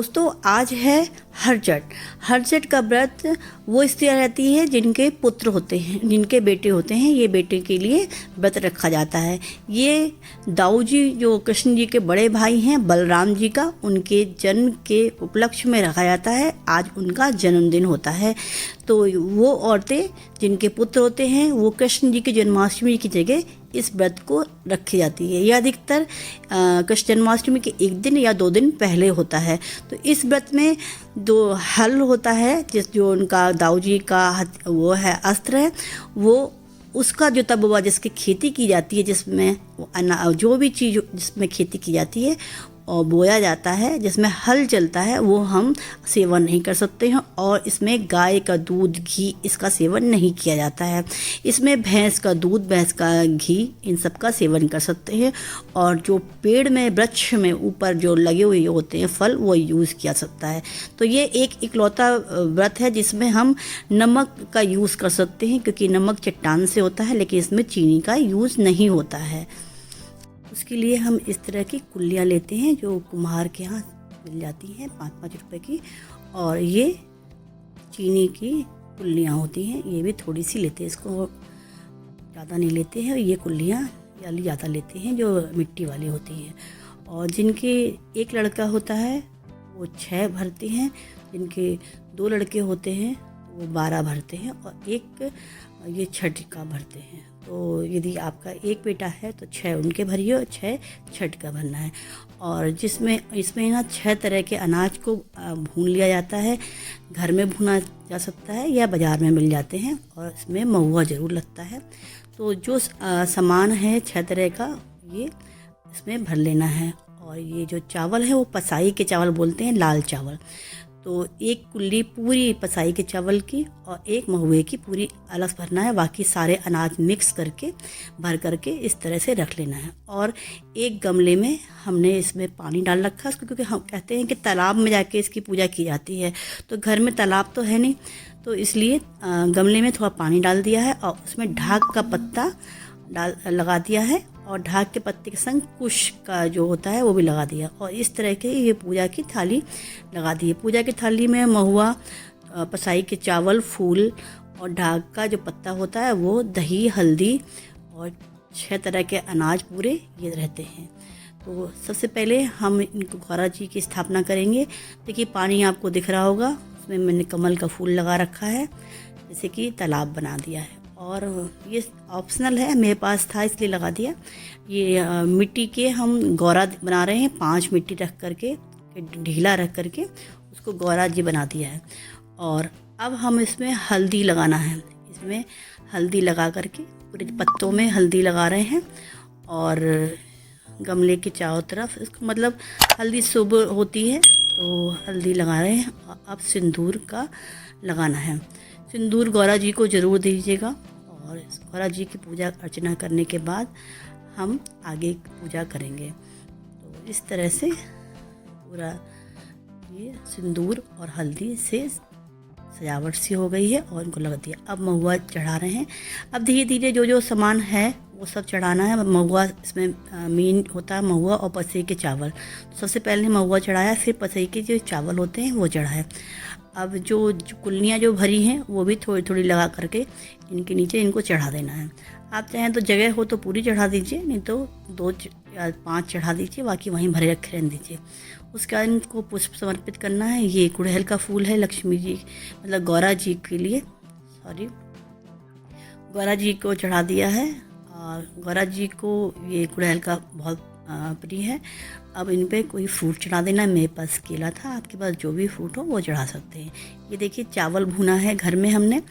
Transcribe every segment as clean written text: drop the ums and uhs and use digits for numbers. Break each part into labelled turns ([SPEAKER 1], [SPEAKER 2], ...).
[SPEAKER 1] दोस्तों आज है हरजट। हरजट का व्रत वो स्त्रियाँ रहती है जिनके पुत्र होते हैं, जिनके बेटे होते हैं। ये बेटे के लिए व्रत रखा जाता है। ये दाऊ जी जो कृष्ण जी के बड़े भाई हैं बलराम जी का, उनके जन्म के उपलक्ष्य में रखा जाता है। आज उनका जन्मदिन होता है। तो वो औरतें जिनके पुत्र होते हैं वो कृष्ण जी की जन्माष्टमी की जगह इस व्रत को रखी जाती है। यह अधिकतर कृष्ण जन्माष्टमी के एक दिन या 2 दिन पहले होता है। तो इस व्रत में जो हल होता है, जो उनका दाऊ जी का वो है अस्त्र है, वो उसका जो तब हुआ जिसकी खेती की जाती है, जिसमें जो भी चीज़ जिसमें खेती की जाती है और बोया जाता है, जिसमें हल चलता है, वो हम सेवन नहीं कर सकते हैं। और इसमें गाय का दूध, घी, इसका सेवन नहीं किया जाता है। इसमें भैंस का दूध, भैंस का घी, इन सब का सेवन कर सकते हैं। और जो पेड़ में, वृक्ष में ऊपर जो लगे हुए होते हैं फल, वो यूज़ किया सकता है। तो ये एक इकलौता व्रत है जिसमें हम नमक का यूज़ कर सकते हैं, क्योंकि नमक चट्टान से होता है, लेकिन इसमें चीनी का यूज़ नहीं होता है। उसके लिए हम इस तरह की कुल्लियाँ लेते हैं जो कुम्हार के यहाँ मिल जाती हैं 5-5 रुपए की। और ये चीनी की कुल्लियाँ होती हैं, ये भी थोड़ी सी लेते हैं, इसको ज़्यादा नहीं लेते हैं। ये कुल्लियाँ वाली ज़्यादा लेते हैं जो मिट्टी वाली होती हैं। और जिनके एक लड़का होता है वो 6 भरते हैं, जिनके 2 लड़के होते हैं वो 12 भरते हैं, और एक ये छठ का भरते हैं। तो यदि आपका एक बेटा है तो 6 उनके भरिए और 6 छठ का भरना है। और इसमें ना 6 तरह के अनाज को भून लिया जाता है। घर में भुना जा सकता है या बाज़ार में मिल जाते हैं, और इसमें महुआ ज़रूर लगता है। तो जो सामान है 6 तरह का, ये इसमें भर लेना है। और ये जो चावल है वो पसाई के चावल बोलते हैं, लाल चावल। तो एक कुल्ली पूरी पसाई के चावल की और एक महुए की पूरी अलग भरना है। बाकी सारे अनाज मिक्स करके भर करके इस तरह से रख लेना है। और एक गमले में हमने इसमें पानी डाल रखा है, क्योंकि हम कहते हैं कि तालाब में जाके इसकी पूजा की जाती है। तो घर में तालाब तो है नहीं, तो इसलिए गमले में थोड़ा पानी डाल दिया है और उसमें ढाक का पत्ता लगा दिया है, और ढाक के पत्ते के संग कुश का जो होता है वो भी लगा दिया। और इस तरह के ये पूजा की थाली लगा दी है। पूजा की थाली में महुआ, पसाई के चावल, फूल और ढाक का जो पत्ता होता है वो, दही, हल्दी और 6 तरह के अनाज पूरे ये रहते हैं। तो सबसे पहले हम इनको गौरा जी की स्थापना करेंगे। देखिए पानी आपको दिख रहा होगा, उसमें मैंने कमल का फूल लगा रखा है, जैसे कि तालाब बना दिया है। और ये ऑप्शनल है, मेरे पास था इसलिए लगा दिया। ये मिट्टी के हम गौरा बना रहे हैं, 5 मिट्टी रख करके, ढीला रख करके उसको गौरा जी बना दिया है। और अब हम इसमें हल्दी लगाना है। इसमें हल्दी लगा करके पूरे पत्तों में हल्दी लगा रहे हैं। और गमले के चारों तरफ, इसको मतलब हल्दी शुभ होती है तो हल्दी लगा रहे हैं। और अब सिंदूर का लगाना है। सिंदूर गौरा जी को ज़रूर दीजिएगा। और गौरा जी की पूजा अर्चना करने के बाद हम आगे पूजा करेंगे। तो इस तरह से पूरा ये सिंदूर और हल्दी से सजावट सी हो गई है और इनको लगा दिया। अब महुआ चढ़ा रहे हैं। अब धीरे धीरे जो जो सामान है वो सब चढ़ाना है। महुआ इसमें मेन होता है, महुआ और पसई के चावल। तो सबसे पहले महुआ चढ़ाया, फिर पसई के जो चावल होते हैं वो चढ़ाए। अब जो कुल्लियाँ जो भरी हैं वो भी थोड़ी थोड़ी लगा करके इनके नीचे इनको चढ़ा देना है। आप चाहें तो जगह हो तो पूरी चढ़ा दीजिए, नहीं तो 2 या 5 चढ़ा दीजिए, बाकी वहीं भरे रखे रहने दीजिए। उसके बाद इनको पुष्प समर्पित करना है। ये गुड़हल का फूल है, लक्ष्मी जी मतलब गौरा जी के लिए, गौरा जी को चढ़ा दिया है। और गौरा जी को ये गुड़हल का बहुत प्रिय है। अब इन पे कोई फ्रूट चढ़ा देना। मेरे पास केला था, आपके पास जो भी फ्रूट हो वो चढ़ा सकते हैं। ये देखिए चावल भुना है घर में हमने।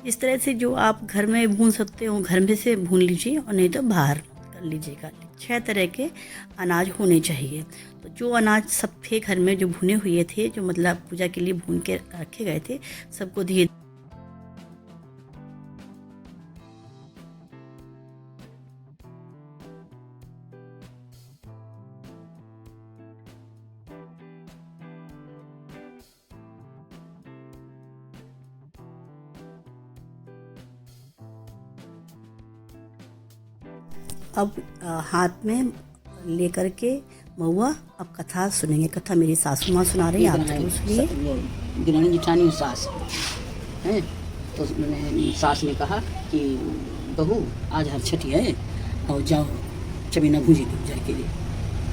[SPEAKER 1] इस तरह से जो आप घर में भून सकते हो घर में से भून लीजिए, और नहीं तो बाहर कर लीजिएगा। 6 तरह के अनाज होने चाहिए। तो जो अनाज सब थे घर में, जो भुने हुए थे, जो मतलब पूजा के लिए भून के रखे गए थे, सबको धीरे अब हाथ में लेकर के महुआ अब कथा सुनेंगे। कथा मेरी सासू माँ सुना रही हैं, आप जरूर सुनिए।
[SPEAKER 2] गिरानी जिठानी और सास है, तो मैंने सास ने कहा कि बहू आज हर छठी है और जाओ चबीना भूजी जर के लिए।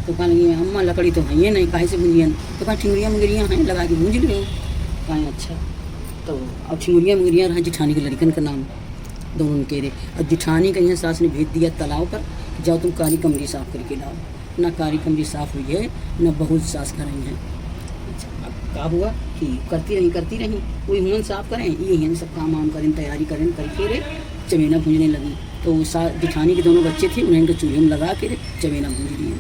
[SPEAKER 2] तो कहने लगी अम्मा लकड़ी तो है नहीं, काहे से भूजियन? तो कहा ठिंगुरियाँ मुंगरियाँ हैं, लगा के भूज लियो। कहा अच्छा। तो अब ठिंगुरियाँ मुंगरियाँ रहा जिठानी के लड़कन का नाम दोनों के रे। और जिठानी का यहाँ सास ने भेज दिया तालाब पर, जाओ तुम कारी कमरी साफ करके लाओ। ना कारी कमरी साफ हुई है, न बहुत सास कर रही हैं। अच्छा, अब क्या हुआ कि करती रही कोई हुमन साफ करें, ये हैं सब काम वाम करें, तैयारी करें करके रे चमेना भूजने लगी। तो जिठानी के दोनों बच्चे थे, उन्हें चूल्हे में लगा के चमेना भूज लिए।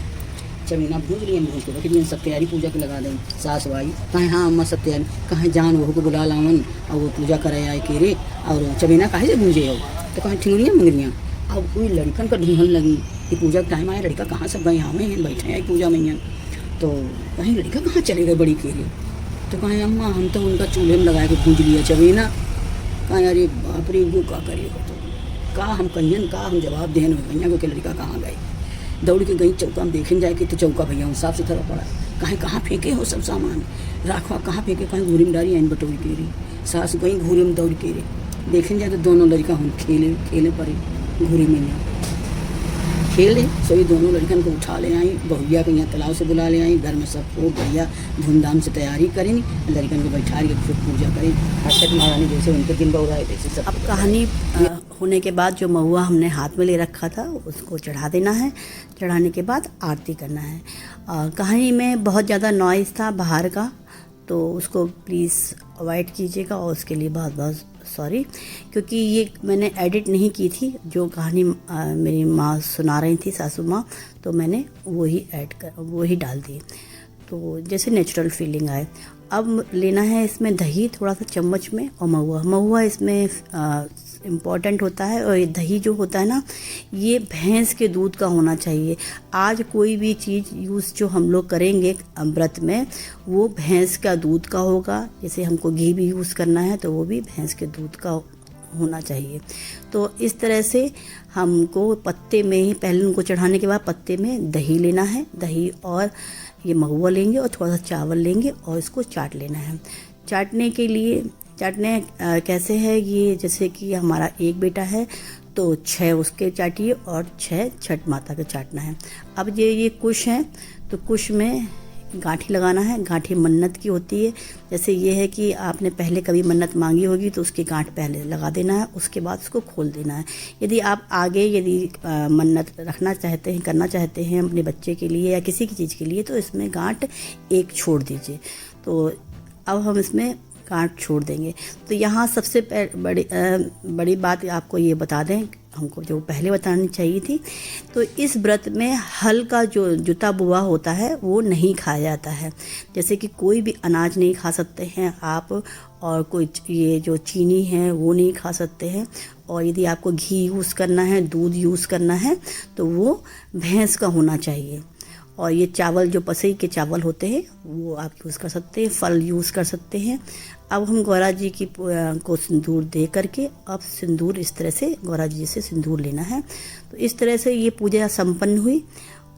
[SPEAKER 2] चमेना भूज लिए, भूज के रख दिए, सब तैयारी पूजा की लगा दें। सास भाई कहें हाँ अम्मा सब तैयारी, कहें जान बहू को बुला लावन और वो पूजा करे आए के रे, और चमेना काहे से भूजे हो? तो कहें ठिंगुरियाँ मुंगरियाँ। अब कोई लड़कन का ढूंढन लगी कि पूजा का टाइम आया, लड़का कहाँ सब गए, हमें हैं बैठे हैं पूजा में। तो कहीं लड़का कहाँ चले गए बड़ी के रे? तो कहें अम्मा हम तो उनका चूल्हे में लगा के भूज लिया चमेना। कहें अरे बाप रे वो क्या करिएगा? तो का हम कहियन, का हम जवाब दें भैया को कि लड़का कहाँ गए? दौड़ के गई चौका में देखने जाए कि तो चौका भैया साफ सुथरा पड़ा। कहाँ फेंके हो सब सामान, राखवा कहाँ फेंके? कहीं घूरी में डाली आइन बटोरी के रे। सास गई घूरी में दौड़ के रे, देखने जाए तो दोनों लड़का हम खेले पड़े घूरी में खेले। सो ये दोनों लड़कन को उठा ले आई, बहुरिया को यहाँ तालाब से बुला ले आई। घर में सब खूब बढ़िया धूमधाम से तैयारी करें, लड़कन को बैठा के फिर पूजा करें। हर्षद महारानी जैसे उनके दिन बहुराए तैसे सब।
[SPEAKER 1] अब कहानी होने के बाद जो महुआ हमने हाथ में ले रखा था उसको चढ़ा देना है। चढ़ाने के बाद आरती करना है। कहानी में बहुत ज़्यादा नॉइज़ था बाहर का, तो उसको प्लीज़ अवॉइड कीजिएगा और उसके लिए बहुत बहुत सॉरी, क्योंकि ये मैंने एडिट नहीं की थी। जो कहानी मेरी माँ सुना रही थी, सासू माँ, तो मैंने वही डाल दी, तो जैसे नेचुरल फीलिंग आए। अब लेना है इसमें दही थोड़ा सा चम्मच में, और महुआ इसमें इम्पॉर्टेंट होता है। और ये दही जो होता है ना, ये भैंस के दूध का होना चाहिए। आज कोई भी चीज़ यूज़ जो हम लोग करेंगे व्रत में, वो भैंस का दूध का होगा। जैसे हमको घी भी यूज़ करना है तो वो भी भैंस के दूध का होना चाहिए। तो इस तरह से हमको पत्ते में ही, पहले उनको चढ़ाने के बाद पत्ते में दही लेना है। दही और ये महुआ लेंगे और थोड़ा सा चावल लेंगे और इसको चाट लेना है। चाटने कैसे है ये, जैसे कि हमारा एक बेटा है तो 6 उसके चाटिए और 6 छठ माता के चाटना है। अब ये कुश है, तो कुश में गांठी लगाना है। गांठी मन्नत की होती है। जैसे ये है कि आपने पहले कभी मन्नत मांगी होगी तो उसकी गांठ पहले लगा देना है, उसके बाद उसको खोल देना है। यदि आप आगे मन्नत रखना चाहते हैं, करना चाहते हैं अपने बच्चे के लिए या किसी की चीज़ के लिए, तो इसमें गांठ एक छोड़ दीजिए। तो अब हम इसमें गांठ छोड़ देंगे। तो यहाँ सबसे बड़ी बात आपको ये बता दें, हमको जो पहले बतानी चाहिए थी, तो इस व्रत में हल का जो जुता बुआ होता है वो नहीं खाया जाता है। जैसे कि कोई भी अनाज नहीं खा सकते हैं आप, और कोई ये जो चीनी है वो नहीं खा सकते हैं। और यदि आपको घी यूज़ करना है, दूध यूज़ करना है, तो वो भैंस का होना चाहिए। और ये चावल जो पसई के चावल होते हैं वो आप यूज़ कर सकते हैं, फल यूज़ कर सकते हैं। अब हम गौरा जी को सिंदूर दे करके, अब सिंदूर इस तरह से गौरा जी से सिंदूर लेना है। तो इस तरह से ये पूजा संपन्न हुई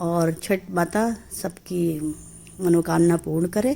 [SPEAKER 1] और छठ माता सबकी मनोकामना पूर्ण करे